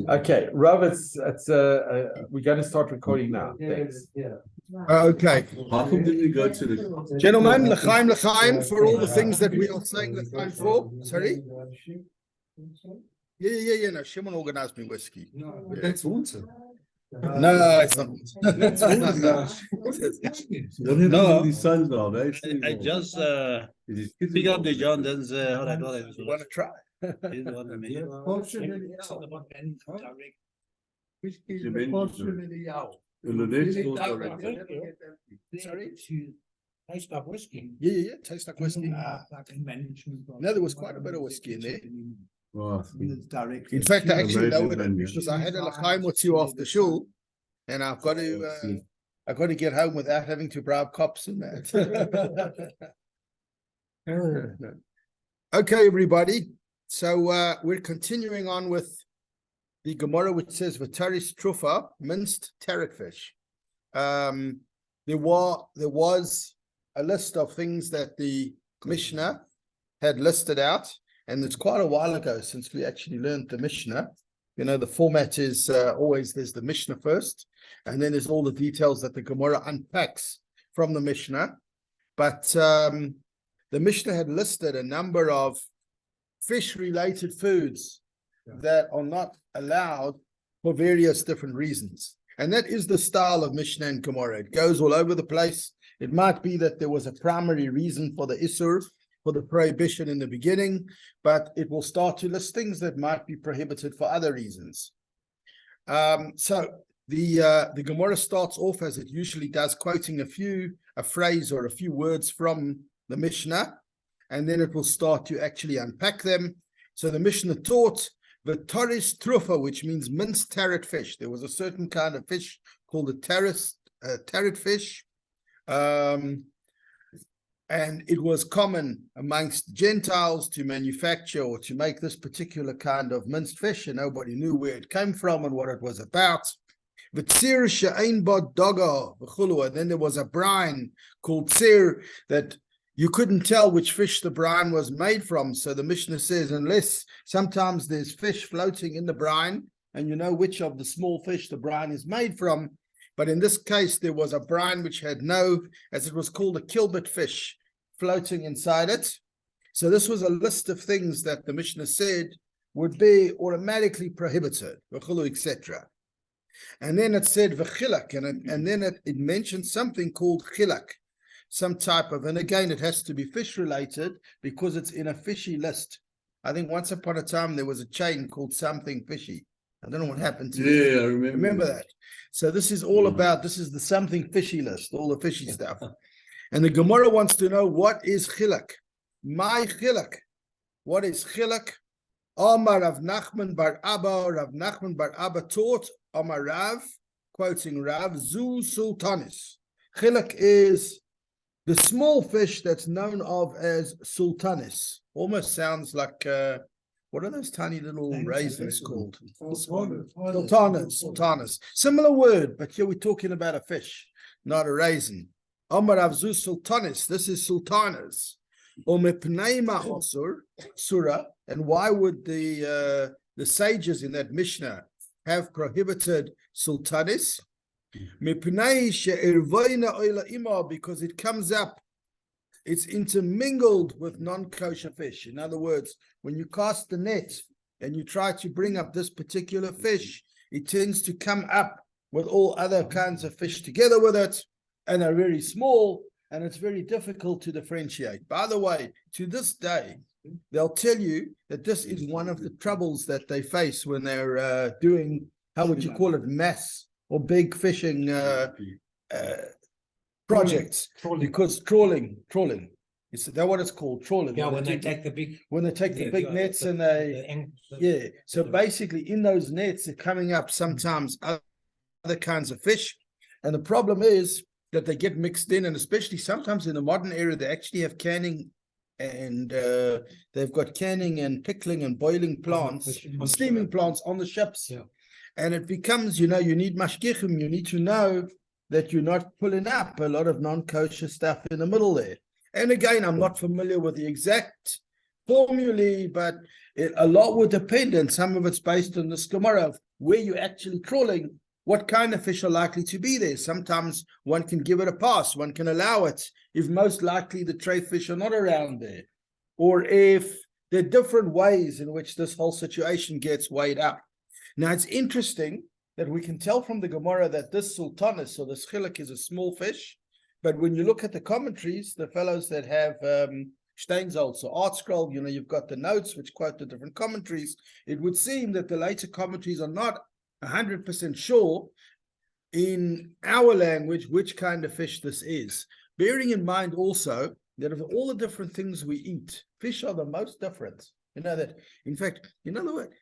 Okay, Rob, we're going to start recording now. Thanks. Okay. How come did we go to the Gentlemen, l'chaim for all the things that we are saying l'chaim for. Sorry? Yeah. No, Shimon organized me whiskey. No, but that's water. No, it's not. That's water. What happened No. to the sun now? I just pick up the John, then how I got it. You want to try? Sorry? Taste like whiskey. Yeah. Tastes like whiskey. No, there was quite a bit of whiskey in there. Wow. In fact, I actually know it Amazing. because I had a l'chaim or two after shul, and I've got to get home without having to bribe cops and that. Okay, everybody. So we're continuing on with the Gemorah, which says V'taris trufa, minced terret fish. There was a list of things that the Mishnah had listed out, and it's quite a while ago since we actually learned the Mishnah. You know, the format is always there's the Mishnah first, and then there's all the details that the Gemorah unpacks from the Mishnah. But the Mishnah had listed a number of fish-related foods that are not allowed for various different reasons. And that is the style of Mishnah and Gemorah. It goes all over the place. It might be that there was a primary reason for the Isur, for the prohibition in the beginning, but it will start to list things that might be prohibited for other reasons. So the Gemorah starts off, as it usually does, quoting a phrase or a few words from the Mishnah, and then it will start to actually unpack them. So the Mishnah taught the V'taris trufa, which means minced terret fish. There was a certain kind of fish called the terret fish, and it was common amongst Gentiles to manufacture or to make this particular kind of minced fish, and nobody knew where it came from and what it was about. V'tzir she'ein bo daga v'chulu, and then there was a brine called tzir that you couldn't tell which fish the brine was made from. So the Mishnah says, unless sometimes there's fish floating in the brine, and you know which of the small fish the brine is made from. But in this case, there was a brine which had as it was called, a kilbit fish floating inside it. So this was a list of things that the Mishnah said would be automatically prohibited, etc. And then it said v'chilak, and then it mentioned something called chilak, some type of, and again, it has to be fish related because it's in a fishy list. I think once upon a time there was a chain called Something Fishy. I don't know what happened to it. Yeah, I remember that. So this is all about, this is the Something Fishy list, all the fishy stuff. And the Gemorah wants to know, what is chilak? My chilak. What is chilak? Amar Rav Nachman bar Abba taught, Amar Rav, quoting Rav, Zu Sultanis. Chilak is the small fish that's known of as sultanis. Almost sounds like, what are those tiny little raisins called? Sultanas. Similar word, but here we're talking about a fish, not a raisin. Amar Avzu sultanis. This is sultanas. Surah. And why would the sages in that Mishnah have prohibited sultanis? Because it comes up, it's intermingled with non-kosher fish. In other words, when you cast the net and you try to bring up this particular fish, it tends to come up with all other kinds of fish together with it, and are very small, and it's very difficult to differentiate. By the way, to this day, they'll tell you that this is one of the troubles that they face when they're doing, how would you call it, mass or big fishing projects, because trawling. Is that what it's called? Trawling. Yeah, when they take the big nets and So basically, in those nets, they're coming up sometimes other kinds of fish, and the problem is that they get mixed in, and especially sometimes in the modern era, they actually have canning, and they've got canning and pickling and boiling plants, steaming plants on the ships. Yeah. And it becomes, you need mashgichim, you need to know that you're not pulling up a lot of non-kosher stuff in the middle there. And again, I'm not familiar with the exact formulae, but a lot will depend, and some of it's based on this Gemorah of where you're actually trawling, what kind of fish are likely to be there. Sometimes one can give it a pass, one can allow it if most likely the tray fish are not around there, or if there are different ways in which this whole situation gets weighed up. Now, it's interesting that we can tell from the Gemorah that this sultanis, or this chilik, is a small fish, but when you look at the commentaries, the fellows that have Steinsaltz, so art scroll, you've got the notes which quote the different commentaries. It would seem that the later commentaries are not 100% sure in our language which kind of fish this is. Bearing in mind also that of all the different things we eat, fish are the most different. That, in fact,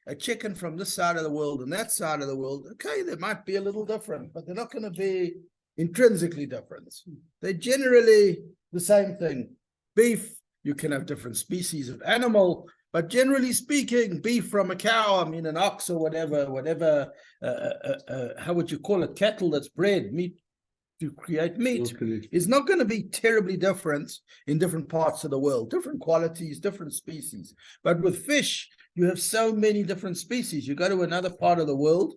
a chicken from this side of the world and that side of the world, okay, they might be a little different, but they're not going to be intrinsically different. They're generally the same thing. Beef, you can have different species of animal, but generally speaking, beef from a cow, an ox or whatever, how would you call it, cattle that's bred, meat to create meat, is not going to be terribly different in different parts of the world, different qualities, different species. But with fish, you have so many different species. You go to another part of the world,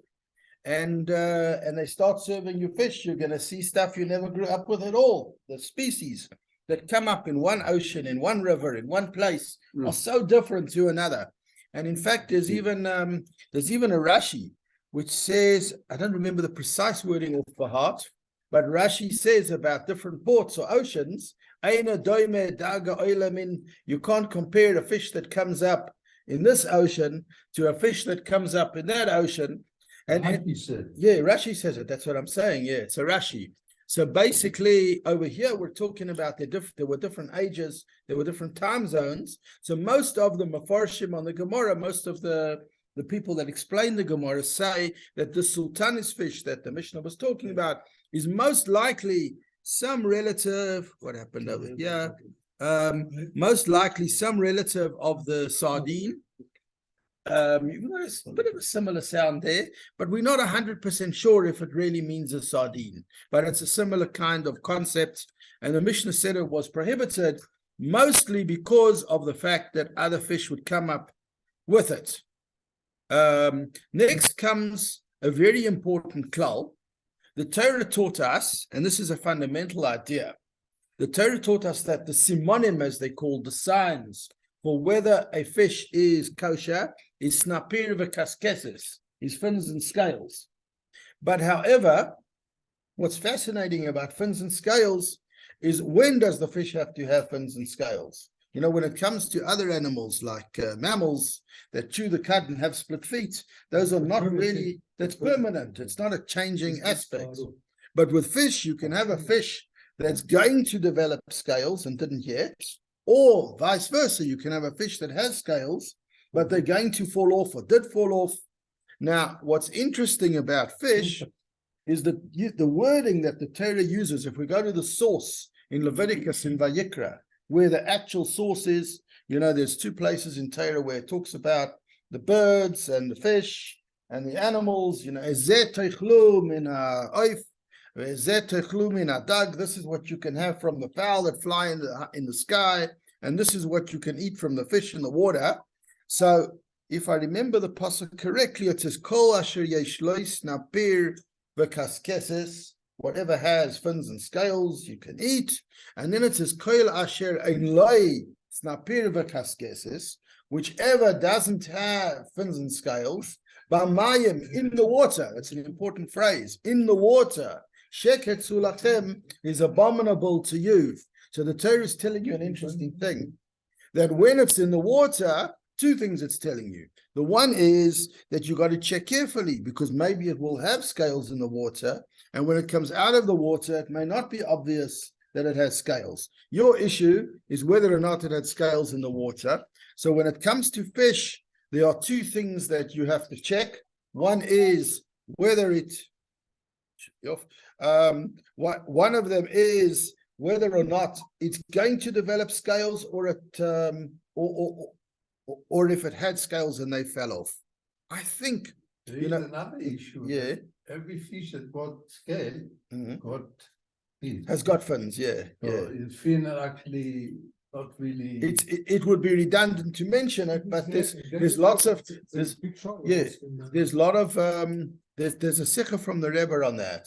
and they start serving you fish, you're going to see stuff you never grew up with at all. The species that come up in one ocean, in one river, in one place, are so different to another. And in fact, there's even a Rashi which says, I don't remember the precise wording off the heart, but Rashi says about different ports or oceans, you can't compare a fish that comes up in this ocean to a fish that comes up in that ocean. And Rashi says it. That's what I'm saying. Yeah, it's a Rashi. So basically, over here, we're talking about there were different ages, there were different time zones. So most of the Mefarshim on the Gemorah, most of the people that explain the Gemorah say that the sultanis fish that the Mishnah was talking about is most likely some relative, what happened over here? Most likely some relative of the sardine. There's a bit of a similar sound there, but we're not 100% sure if it really means a sardine, but it's a similar kind of concept. And the Mishnah said it was prohibited mostly because of the fact that other fish would come up with it. Next comes a very important klal. The Torah taught us, and this is a fundamental idea, the Torah taught us that the simonim, as they call the signs for whether a fish is kosher, is snapir v'kaskeses, is fins and scales. But however, what's fascinating about fins and scales is when does the fish have to have fins and scales? When it comes to other animals like mammals that chew the cud and have split feet, those are not really, that's permanent. It's not a changing aspect. But with fish, you can have a fish that's going to develop scales and didn't yet, or vice versa. You can have a fish that has scales, but they're going to fall off or did fall off. Now, what's interesting about fish is that the wording that the Torah uses, if we go to the source in Leviticus in Vayikra, where the actual source is, there's two places in Torah where it talks about the birds and the fish and the animals, this is what you can have from the fowl that fly in the sky, and this is what you can eat from the fish in the water. So if I remember the pasuk correctly, it says kol asher yesh lo snapir v'kaskeses, whatever has fins and scales you can eat. And then it says kol asher ein lo snapir v'kaskeses, whichever doesn't have fins and scales, b'mayim, in the water. That's an important phrase, in the water. Sheket sulachem is abominable to you. So the Torah is telling you an interesting thing, that when it's in the water, two things it's telling you. The one is that you got to check carefully, because maybe it will have scales in the water, and when it comes out of the water, it may not be obvious that it has scales. Your issue is whether or not it had scales in the water. So when it comes to fish, there are two things that you have to check. One is whether it one of them is whether or not it's going to develop scales, or if it had scales and they fell off. I think there is another issue. Yeah, every fish that got scale got fins. Has got fins. Yeah, So yeah. the fin are actually not really. it would be redundant to mention it, but there's lots of there's a lot of there's a sikha from the Rebbe on that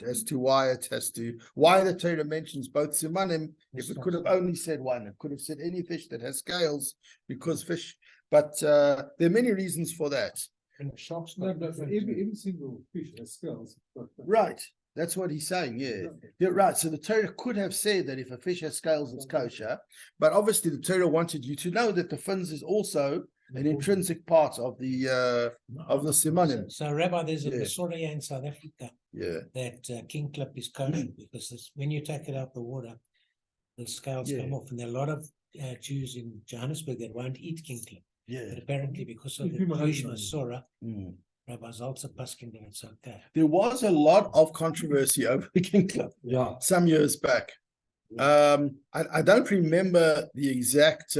as to why the Torah mentions both simanim. If it could have only said one, it could have said any fish that has scales, because fish. But there are many reasons for that. And sharks. No, but every single fish has scales. Right. That's what he's saying. Yeah. You're right. So the Torah could have said that if a fish has scales, it's kosher. But obviously the Torah wanted you to know that the fins is also an intrinsic part of the simanim. So, Rabbi, there's a Yeah. Masorah in South Africa Yeah. that king clip is kosher because when you take it out the water, the scales Yeah. come off, and there are a lot of Jews in Johannesburg that won't eat king clip. Yeah. But apparently, because of the Human Jewish animal. Masorah, Mm. Rabbi Zaltzer Paskin, that it's okay. There was a lot of controversy over the king club Yeah. some years back. I don't remember the exact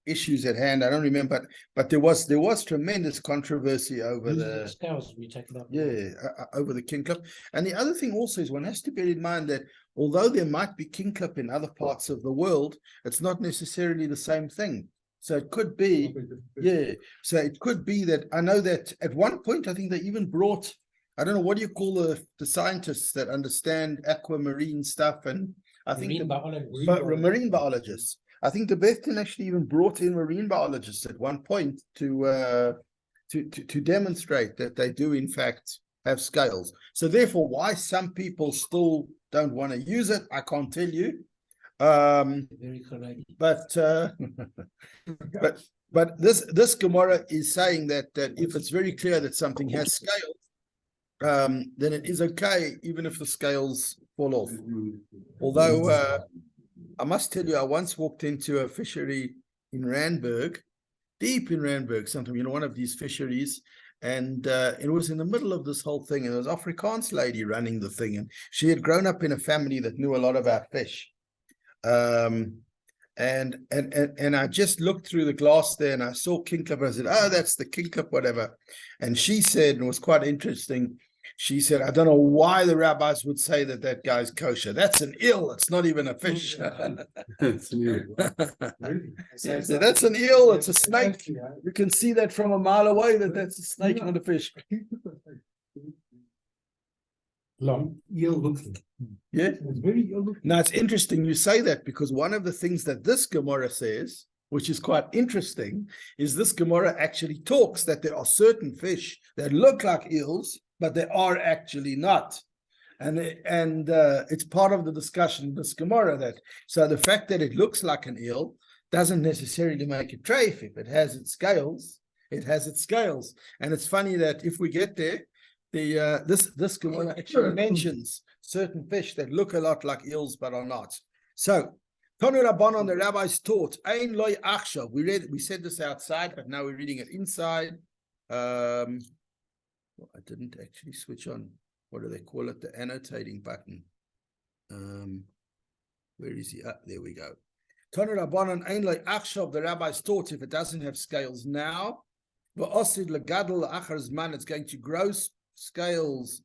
issues at hand. I don't remember, but there was tremendous controversy over Losing the scales when you take it out. the yeah water. over the king club. And the other thing also is one has to bear in mind that although there might be king club in other parts of the world, it's not necessarily the same thing. So it could be, yeah. So it could be that I know that at one point I think they even brought, I don't know, what do you call the scientists that understand aquamarine stuff, and I think Marine the biology. marine biologists. I think the Bethton actually even brought in marine biologists at one point to demonstrate that they do in fact have scales. So therefore, why some people still don't want to use it, I can't tell you. Very correct. But this Gemorah is saying that if it's very clear that something has scales, then it is okay even if the scales fall off. Although I must tell you, I once walked into a fishery in Randburg, deep in Randburg, one of these fisheries, and it was in the middle of this whole thing, and there was an Afrikaans lady running the thing, and she had grown up in a family that knew a lot about fish. And I just looked through the glass there and I saw king clip. I said, "Oh, that's the king clip, whatever." And she said, and it was quite interesting, she said, "I don't know why the rabbis would say that that guy's kosher. That's an eel. It's not even a fish." So that's an eel. It's a snake. You can see that from a mile away that that's a snake, not a fish. Long, eel looking. Yeah. It's very eel looking. Now, it's interesting you say that, because one of the things that this Gemorah says, which is quite interesting, is this Gemorah actually talks that there are certain fish that look like eels, but they are actually not. And it's part of the discussion in this Gemorah that, so the fact that it looks like an eel doesn't necessarily make it treif. If it has its scales, it has its scales. And it's funny that if we get there, this Gemorah actually mentions certain fish that look a lot like eels but are not. So Tanu Rabbanon, the rabbis taught, Ein loy achshav. We said this outside, but now we're reading it inside. Well, I didn't actually switch on, what do they call it, the annotating button. Where is he? There we go. Tanu Rabbanon, Ein loy achshav, the rabbis taught, if it doesn't have scales now, v'osid legadol achar zman, it's going to grow scales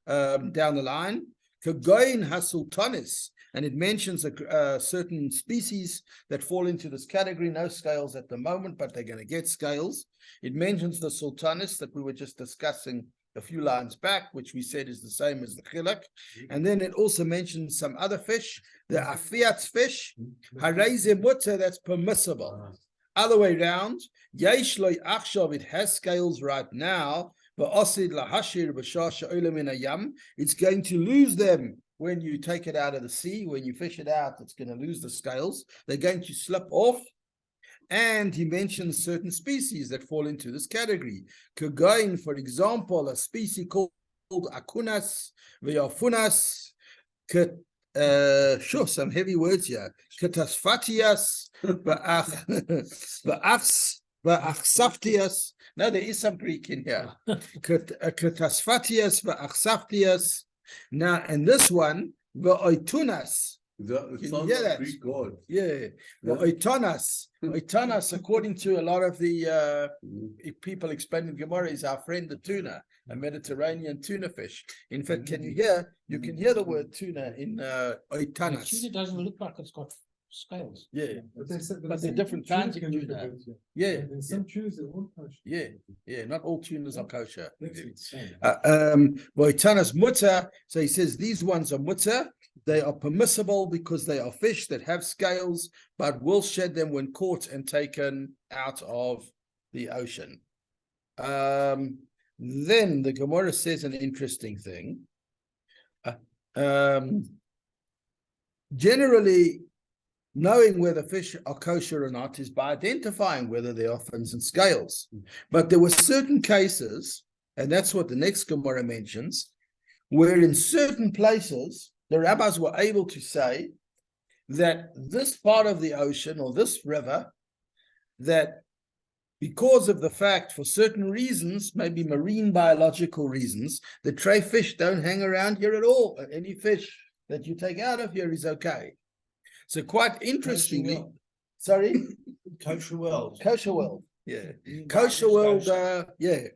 down the line. Kagoin hasultanis, and it mentions a certain species that fall into this category. No scales at the moment, but they're going to get scales. It mentions the sultanis that we were just discussing a few lines back, which we said is the same as the chilak. And then it also mentions some other fish, the afiat's fish, hareze mutter, that's permissible. Other way round, yesh loy achshav, it has scales right now. It's going to lose them when you take it out of the sea. When you fish it out, it's going to lose the scales. They're going to slip off. And he mentions certain species that fall into this category. Kagain, for example, a species called akunas, veyafunas, sure, some heavy words here. Katasfatias, va'achsaftias. No, there is some Greek in here. Katasfatias, va'achsaftias. Now, and this one, va'oitunas. It sounds hear like that? Greek god. Yeah, Oitanas, according to a lot of the people explaining Gemorah, is our friend the tuna, a Mediterranean tuna fish. In fact, you can hear the word tuna in Oitanas. Tuna doesn't look like it's got scales. Yeah, But they said. But they're different kinds of Can look tuna. at it, yeah, And then some tunas that won't touch. yeah. Not all tunas are kosher. That's insane. Voitanas mutter. So he says these ones are mutter. They are permissible because they are fish that have scales, but will shed them when caught and taken out of the ocean. Then the Gemorah says an interesting thing. Generally, knowing whether fish are kosher or not is by identifying whether they are fins and scales. But there were certain cases, and that's what the next Gemorah mentions, where in certain places, the rabbis were able to say that this part of the ocean or this river, that because of the fact, for certain reasons, maybe marine biological reasons, the tray fish don't hang around here at all. Any fish that you take out of here is okay. So quite interestingly, sorry? Kosher world. Kosher world, yeah. Kosher world, yeah.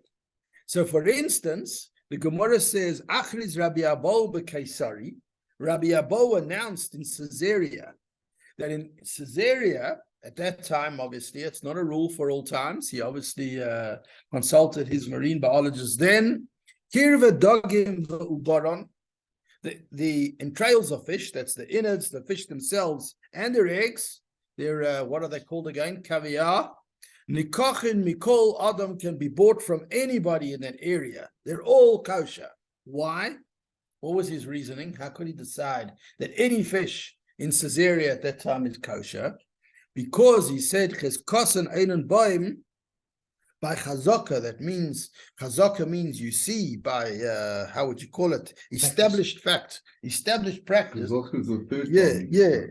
So for instance, the Gemorah says, Achriz Rabbi Abo b'Kaisari, Rabbi Abo announced in Caesarea, that in Caesarea, at that time, obviously, it's not a rule for all times. He obviously consulted his marine biologist then. Kirva dogim ubaron, the entrails of fish, that's the innards, the fish themselves, and their eggs, their, what are they called again? Caviar. Nikochin mikol adam can be bought from anybody in that area. They're all kosher. Why? What was his reasoning? How could he decide that any fish in Caesarea at that time is kosher? Because he said, Chezkosan einen boim, by chazaka, that means, chazaka means you see, by, how would you call it? Established fact, established practice. Yeah,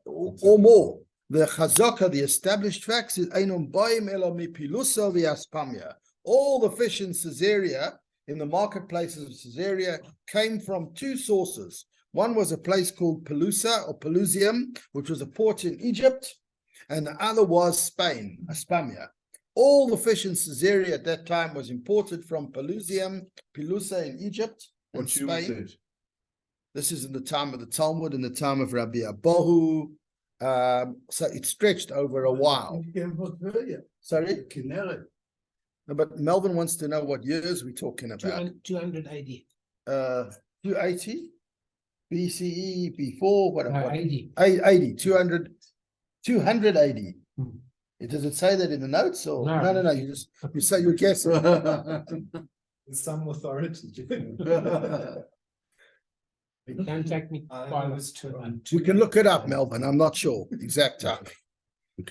or more. The chazaka, the established facts, is einen boim ela mipilusa v'aspamia. All the fish in Caesarea, in the marketplaces of Caesarea, came from two sources. One was a place called Pelusa or Pelusium, which was a port in Egypt, and the other was Spain, Aspamia. All the fish in Caesarea at that time was imported from Pelusium, Pelusa in Egypt, and Spain. This is in the time of the Talmud, in the time of Rabbi Abahu. So it stretched over a while. Sorry? No, but Melvin wants to know what years we're talking about. 200 AD. 280 BCE, before, what? No, what? 80. 80, 280. Hmm. Does it say that in the notes or? No. No, you say you're guessing. Some authority. Don't take me by this to We can look it up, Melvin. I'm not sure exact time.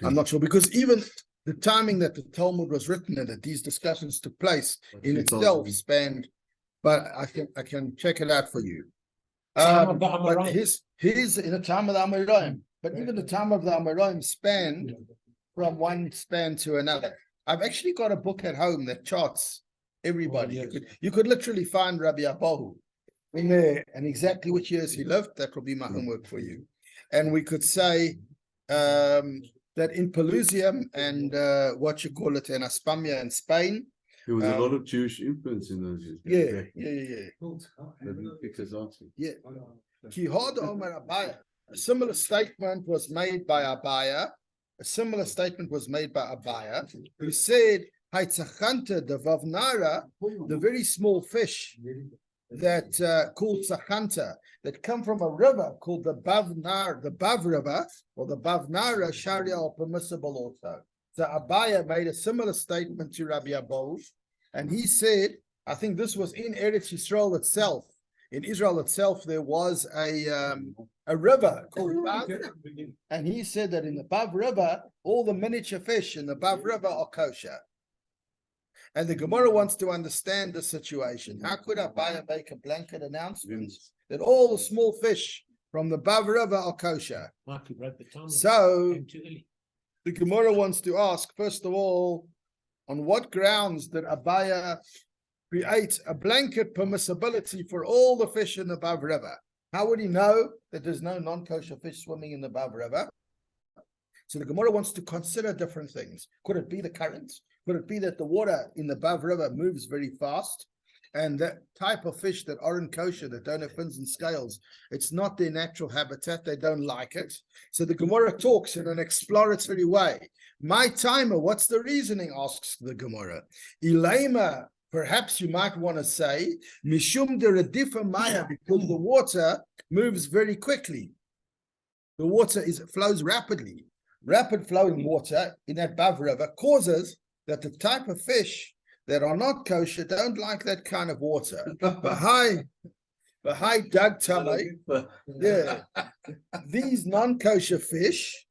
I'm not sure, because even the timing that the Talmud was written and that these discussions took place in itself spanned, but I can check it out for you. Time of the But Amoraim. here's in the time of the Amoraim, but even the time of the Amoraim spanned from one span to another. I've actually got a book at home that charts everybody. Oh, yes. You could literally find Rabbi Abahu in there and exactly which years he lived. That will be my homework for you. And we could say that in Pelusium and what you call it in Aspamia in Spain. There was a lot of Jewish influence in those years. Yeah. Kihod Omer Abaya. A similar statement was made by Abaya. A similar statement was made by Abaya, who said, Haitzachanta, the Vavnara, the very small fish that called Tzachanta, that come from a river called the Bavnar, the Bav River, or the Bavnara, Sharia are permissible also. So Abaya made a similar statement to Rabbi Abahu, and he said, I think this was in Eretz Yisrael itself. In Israel itself, there was a river called Bav, and he said that in the Bav River, all the miniature fish in the Bav River are kosher. And the Gemorah wants to understand the situation. How could Abaya make a blanket announcement that all the small fish from the Bav River are kosher? Michael broke the time. So Came too early. the Gemorah wants to ask, first of all, on what grounds did Abaya create a blanket permissibility for all the fish in the Bav River? How would he know that there's no non-kosher fish swimming in the Bav River? So the Gemorah wants to consider different things. Could it be the currents? Could it be that the water in the Bav River moves very fast? And that type of fish that aren't kosher, that don't have fins and scales, it's not their natural habitat. They don't like it. So the Gemorah talks in an exploratory way. My timer, what's the reasoning? Asks the Gemorah. Elema, perhaps you might want to say, Mishum de Redifa Maya, because the water moves very quickly. The water flows rapidly. Rapid flowing water in that Bav River causes that the type of fish that are not kosher don't like that kind of water. Bahai Dag Tamei, yeah. These non-kosher fish,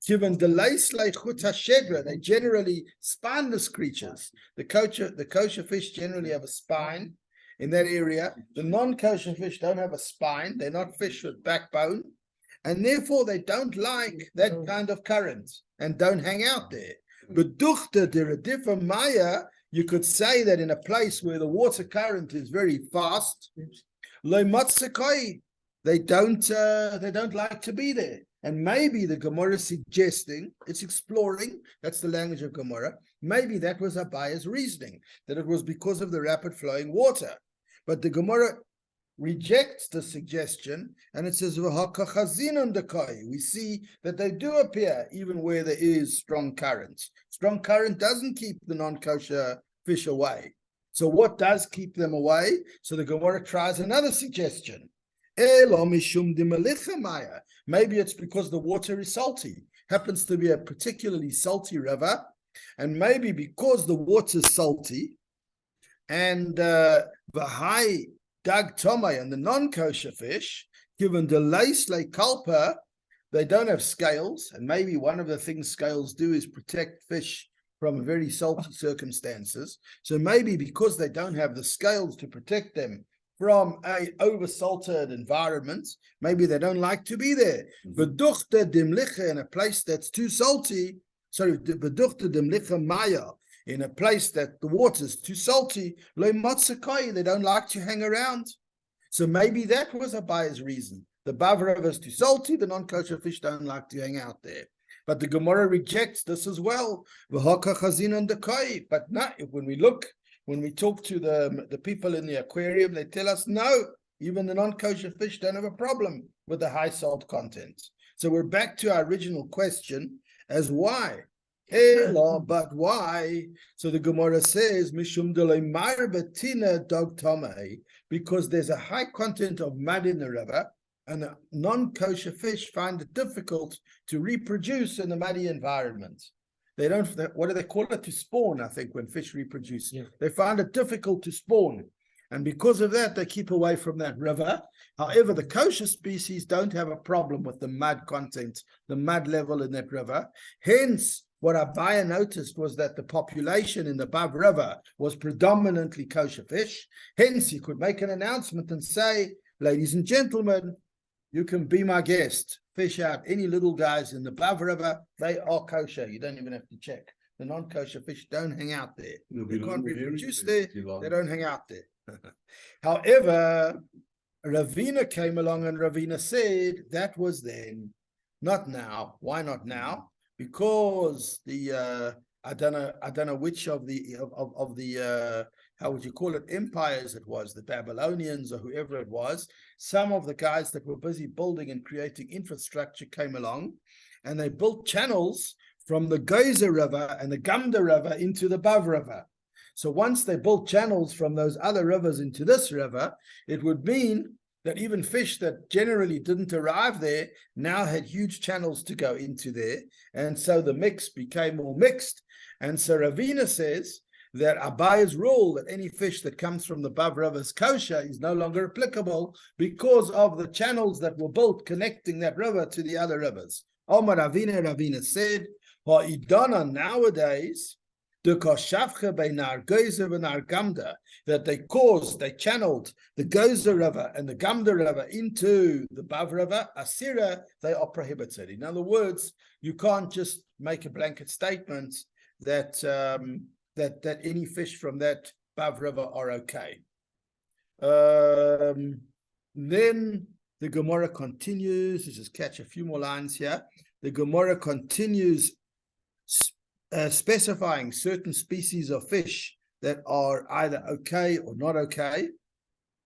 given delay shedra, they generally spineless creatures. The kosher fish generally have a spine in that area. The non-kosher fish don't have a spine. They're not fish with backbone. And therefore, they don't like that kind of current and don't hang out there. But duchte der Redifa Maya, you could say that in a place where the water current is very fast, they don't like to be there. And maybe the Gemorah is suggesting, it's exploring, that's the language of Gemorah, maybe that was Abaya's reasoning, that it was because of the rapid flowing water. But the Gemorah rejects the suggestion, and it says, we see that they do appear even where there is strong currents. Strong current doesn't keep the non-kosher fish away. So what does keep them away? So the Gemorah tries another suggestion. Maybe it's because the water is salty, happens to be a particularly salty river, and maybe because the water is salty, and the high Dag Tomei and the non-kosher fish, given the Leisle Kalpa, they don't have scales, and maybe one of the things scales do is protect fish from very salty circumstances. So maybe because they don't have the scales to protect them from a over-salted environment, maybe they don't like to be there. V'duchte dimliche, in a place that's too salty, v'duchte dimliche maya, in a place that the water's too salty, they don't like to hang around. So maybe that was Abaya's reason. The Bav River is too salty, the non-kosher fish don't like to hang out there. But the Gemorah rejects this as well. But not when we talk to the people in the aquarium, they tell us, no, even the non-kosher fish don't have a problem with the high salt content. So we're back to our original question as why. But why? So the Gemorah says, because there's a high content of mud in the river, and non-kosher fish find it difficult to reproduce in the muddy environment. They don't, what do they call it? To spawn, I think, when fish reproduce. Yeah. They find it difficult to spawn. And because of that, they keep away from that river. However, the kosher species don't have a problem with the mud content, the mud level in that river. Hence, what Abaya noticed was that the population in the Bav River was predominantly kosher fish. Hence, he could make an announcement and say, ladies and gentlemen, you can be my guest. Fish out any little guys in the Bav River. They are kosher. You don't even have to check. The non-kosher fish don't hang out there. They can't reproduce there. They don't hang out there. However, Ravina came along and Ravina said that was then, not now. Why not now? Because the I don't know which of the how would you call it, empires it was, the Babylonians or whoever it was. Some of the guys that were busy building and creating infrastructure came along, and they built channels from the Geyser River and the Gamda River into the Bav River. So once they built channels from those other rivers into this river, it would mean that even fish that generally didn't arrive there now had huge channels to go into there. And so the mix became more mixed. And so Ravina says that Abaya's rule that any fish that comes from the Bav River is kosher is no longer applicable because of the channels that were built connecting that river to the other rivers. Omar Ravina said, Ha'idana nowadays, that they channeled the Geyser River and the Gamda River into the Bav River, Asira, they are prohibited. In other words, you can't just make a blanket statement that that any fish from that Bav River are okay. Then the Gemorah continues. Let's just catch a few more lines here. The Gemorah continues specifying certain species of fish that are either okay or not okay.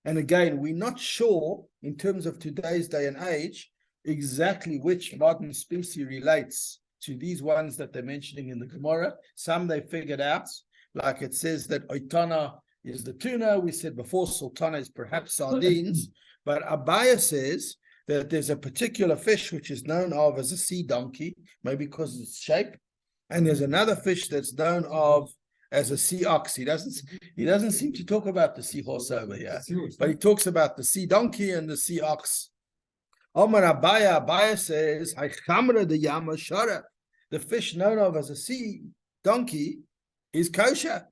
And again, we're not sure in terms of today's day and age exactly which modern species relates to these ones that they're mentioning in the Gemorah. Some they figured out, like it says that Oitana is the tuna. We said before Sultana is perhaps sardines, but Abaya says that there's a particular fish which is known of as a sea donkey, maybe because of its shape, and there's another fish that's known of as a sea ox. He doesn't seem to talk about the seahorse over here, but he talks about the sea donkey and the sea ox. Omar Abaya says, Haichamra the Yama Shara, the fish known of as a sea donkey is kosher.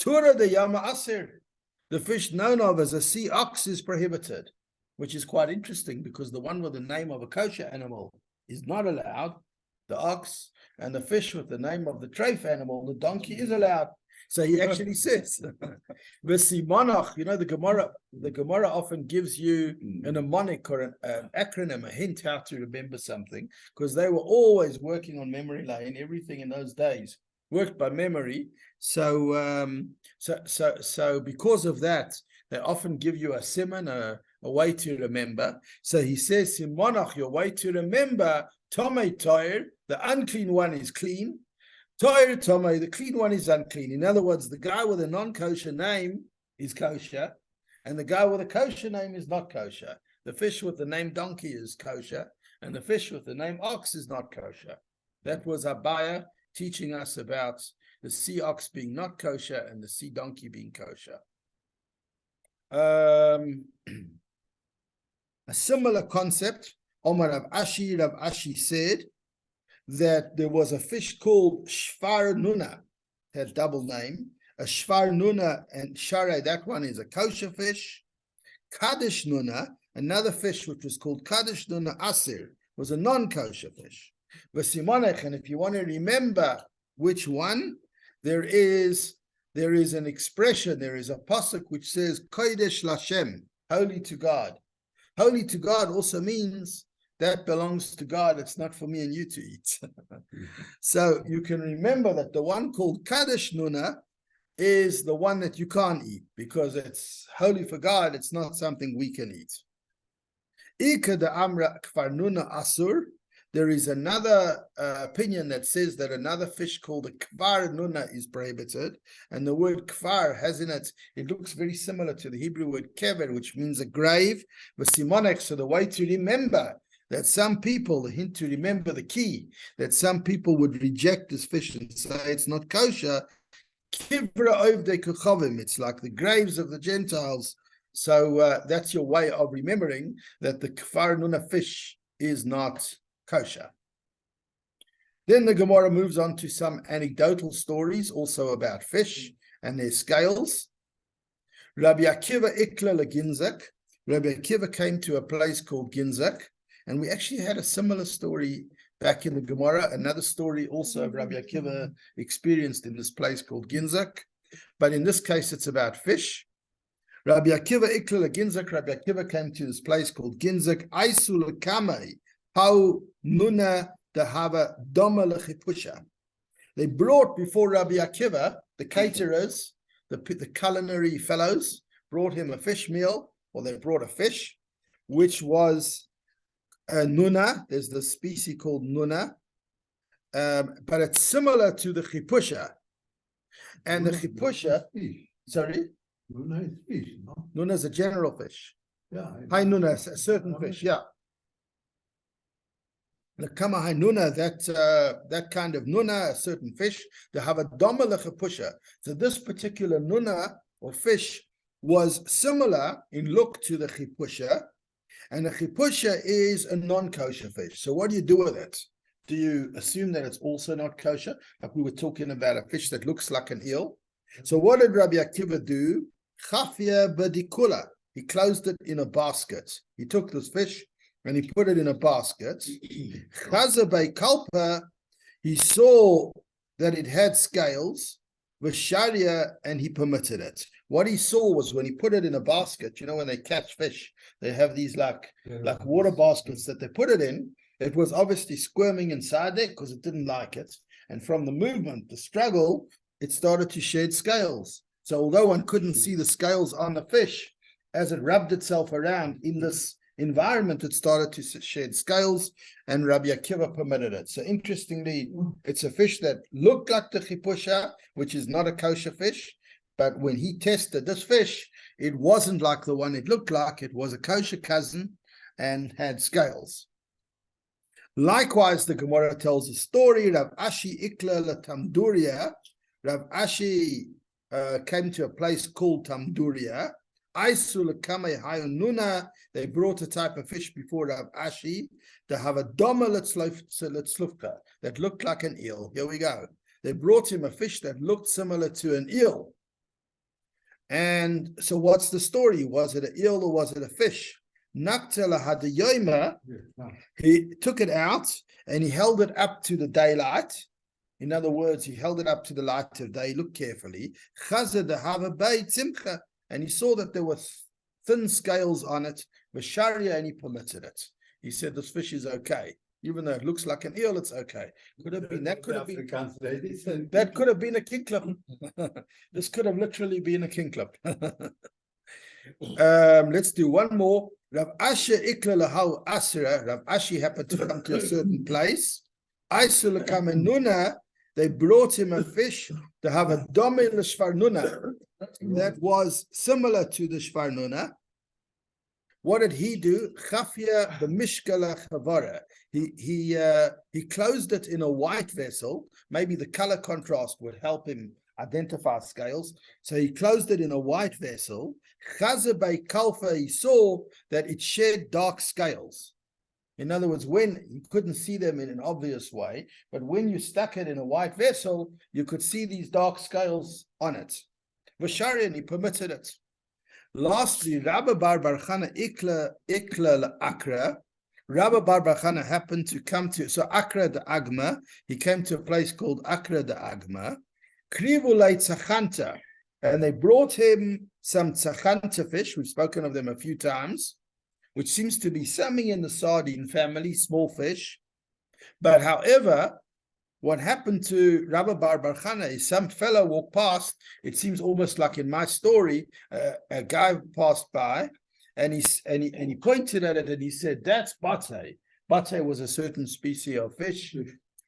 Tura the Yama Asir, the fish known of as a sea ox is prohibited, which is quite interesting because the one with the name of a kosher animal is not allowed, the ox, and the fish with the name of the treif animal, the donkey, is allowed. So he actually says, V'simonach, you know, the Gemorah often gives you a mnemonic or an acronym, a hint how to remember something, because they were always working on memory lane. Everything in those days worked by memory. So because of that, they often give you a simon, a way to remember. So he says, Simonach, your way to remember, Tomei Toir, the unclean one is clean. Toir Tomei, the clean one is unclean. In other words, the guy with a non-kosher name is kosher, and the guy with a kosher name is not kosher. The fish with the name donkey is kosher, and the fish with the name ox is not kosher. That was Abaya teaching us about the sea ox being not kosher and the sea donkey being kosher. A similar concept, Omar Rav Ashi said that there was a fish called Shvar Nuna, had double name. A Shvar Nuna and Share, that one is a kosher fish. Kaddish Nuna, another fish which was called Kaddish Nuna Asir, was a non-kosher fish. V'simonech, and if you want to remember which one, there is an expression, there is a pasuk which says Kodesh Lashem, holy to God. Holy to God also means that belongs to God. It's not for me and you to eat. So you can remember that the one called Kaddish Nuna is the one that you can't eat because it's holy for God. It's not something we can eat. Ika de Amra Kfar Nuna Asur. There is another opinion that says that another fish called a kvar nuna is prohibited, and the word kvar has in it, it looks very similar to the Hebrew word kever, which means a grave. V'simonech, so the way to remember that some people, the hint to remember the key, that some people would reject this fish and say it's not kosher, kivra ovdei kochavim, it's like the graves of the Gentiles. So that's your way of remembering that the kvar nuna fish is not kosher. Then the Gemara moves on to some anecdotal stories also about fish and their scales. Rabbi Akiva ikla leginzak. Rabbi Akiva came to a place called Ginzak, and we actually had a similar story back in the Gemara, another story also of Rabbi Akiva experienced in this place called Ginzak, but in this case it's about fish. Rabbi Akiva ikla leginzak. Rabbi Akiva came to this place called Ginzak. Aisul kamei. How nuna dehava doma lechipusha. They brought before Rabbi Akiva, the caterers, the culinary fellows, brought him a fish meal, or they brought a fish, which was a nuna. There's the species called nuna, but it's similar to the chipusha. And the chipusha, sorry? Nuna is fish, no? Nuna is a general fish. Yeah. Hai nuna, a certain fish, yeah. The kamahai nuna, that kind of nuna, a certain fish, they have a doma lechipusha. So this particular nuna or fish was similar in look to the chipusha, and the chipusha is a non-kosher fish. So what do you do with it? Do you assume that it's also not kosher? Like we were talking about a fish that looks like an eel. So what did Rabbi Akiva do? Chafia badikula. He closed it in a basket. He took this fish and he put it in a basket. Chazabei kalpa, he saw that it had scales, v'sharia, and he permitted it. What he saw was when he put it in a basket, you know, when they catch fish, they have these like water baskets that they put it in. It was obviously squirming inside there because it didn't like it. And from the movement, the struggle, it started to shed scales. So although one couldn't see the scales on the fish, as it rubbed itself around in this environment, it started to shed scales, and Rabbi Akiva permitted it. So interestingly, it's a fish that looked like the chipusha, which is not a kosher fish, but when he tested this fish, it wasn't like the one it looked like. It was a kosher cousin and had scales. Likewise, the Gemorah tells a story. Rav Ashi Ikla la Tamduria. Rav Ashi came to a place called Tamduria. They brought a type of fish before Rav Ashi to have a doma letzlufka that looked like an eel. Here we go. They brought him a fish that looked similar to an eel. And so what's the story? Was it an eel or was it a fish? Naktela had the yoma. He took it out and he held it up to the daylight. In other words, he held it up to the light of day. Look carefully. And he saw that there were thin scales on it. Vasharia, and he permitted it. He said, this fish is okay. Even though it looks like an eel, it's okay. Could have been, that could have been, that could have been a kinklip. This could have literally been a kinklip. Let's do one more. Rav Asher ikla lahau asra. Rav Ashi happened to come to a certain place. Aisul kamenuna. They brought him a fish to have a dome l'shvarnuna that was similar to the shvarnuna. What did he do? Chafia the mishkala chavara. He closed it in a white vessel. Maybe the color contrast would help him identify scales. So he closed it in a white vessel. Chazabay kalfa, he saw that it shed dark scales. In other words, when you couldn't see them in an obvious way, but when you stuck it in a white vessel, you could see these dark scales on it. Vasharian, he permitted it. Lastly, Rabbi Bar Chana ikla Akra. Rabbi Bar Chana happened to come to, so Akra the Agma, he came to a place called Akra the Agma. Krivulay Tzachanta, and they brought him some Tzachanta fish, we've spoken of them a few times, which seems to be something in the sardine family, small fish. But however, what happened to Rabbi Bar Chana is some fellow walked past, it seems almost like in my story, a guy passed by and he pointed at it and he said, that's Bacher. Bacher was a certain species of fish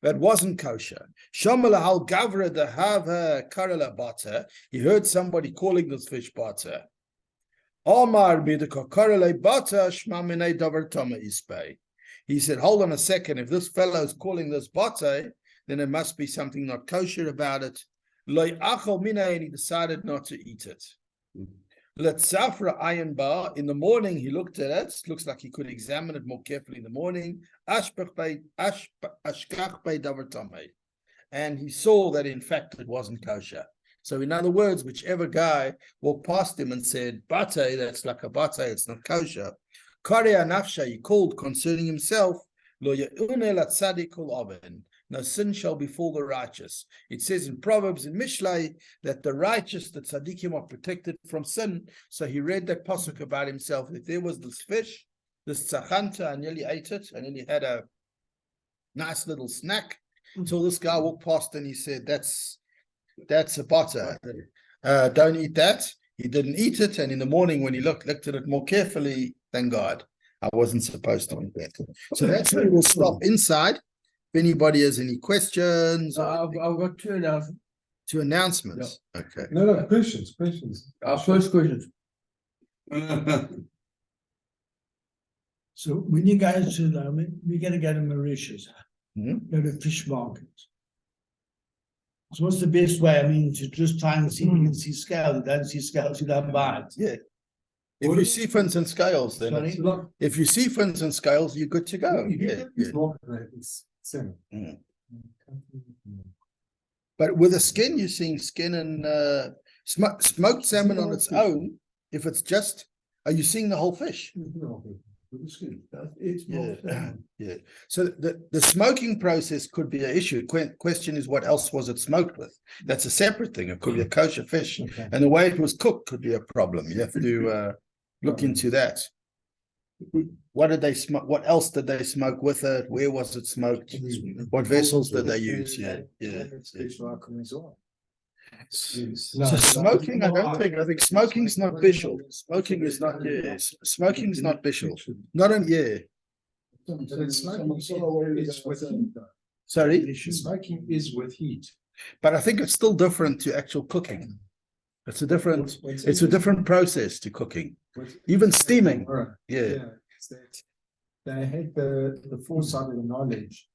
that wasn't kosher. Shomalahal Gavra the Hava Karala Bacher, he heard somebody calling this fish Bacher. Omar bidakakarale bata shmamine davar tama ispe. He said, hold on a second, if this fellow is calling this bata, then there must be something not kosher about it. Loi achol mina, and he decided not to eat it. Let safra ayin ba, in the morning he looked at it, looks like he could examine it more carefully in the morning. Ashkach bei davar tama. And he saw that in fact it wasn't kosher. So in other words, whichever guy walked past him and said, Bate, that's like a bate, it's not kosher. Karya nafsha, he called concerning himself, Lo ya'une la tzadikul oven. No sin shall befall the righteous. It says in Proverbs in Mishlei that the righteous, the tzaddikim, are protected from sin. So he read that pasuk about himself. If there was this fish, this tzachanta, I nearly ate it. I nearly had a nice little snack until this guy walked past and he said, that's a butter. Don't eat that. He didn't eat it, and in the morning when he looked at it more carefully, thank God, I wasn't supposed to eat that. So that's where we'll stop inside. If anybody has any questions, I've got two announcements. two announcements. Okay. No, questions. Our first question. So when you guys to we're gonna go to Mauritius, go to fish market. So what's the best way? I mean, to just try and see if you can see scales. You don't see scales, you don't buy it. Yeah. If you see fins and scales, then Sorry? if you see fins and scales, you're good to go. Yeah. It's same. But with the skin, you're seeing skin and smoked salmon on its own. If it's just, are you seeing the whole fish? It's Yeah. Yeah. So the smoking process could be an issue. Question is, what else was it smoked with? That's a separate thing. It could be a kosher fish, Okay. and the way it was cooked could be a problem. You have to look into that. What did they smoke? What else did they smoke with it? Where was it smoked? What vessels did they use? Yeah. So smoking, I think smoking's not bishul. Smoking is not, yeah, smoking's not bishul. Not in, yeah, sorry, Smoking is with heat. but I think it's still different to actual cooking. It's a different process to cooking. Even steaming, yeah. Is that they had the foresight of the knowledge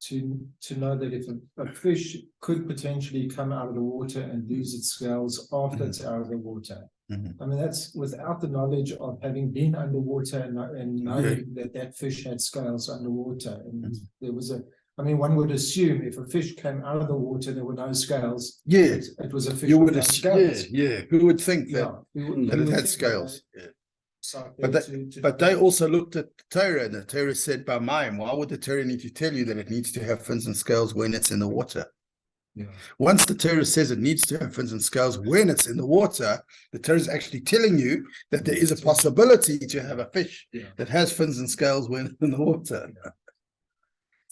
to know that if a fish could potentially come out of the water and lose its scales after it's out of the water. Mhm. I mean, that's without the knowledge of having been underwater and knowing that fish had scales underwater. And there was I mean, one would assume if a fish came out of the water, there were no scales. Yeah, It was a fish you would without have, scales. yeah. Who would think that, Yeah, that it had scales? Yeah. But they also looked at the Torah, and the Torah said, by mine, why would the Torah need to tell you that it needs to have fins and scales when it's in the water? Yeah. Once the Torah says it needs to have fins and scales when it's in the water, the Torah is actually telling you that there is a possibility to have a fish that has fins and scales when it's in the water.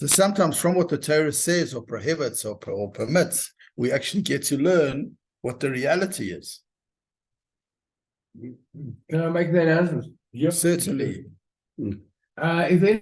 So sometimes from what the Torah says or prohibits or permits, we actually get to learn what the reality is. Can I make that answer? Certainly. If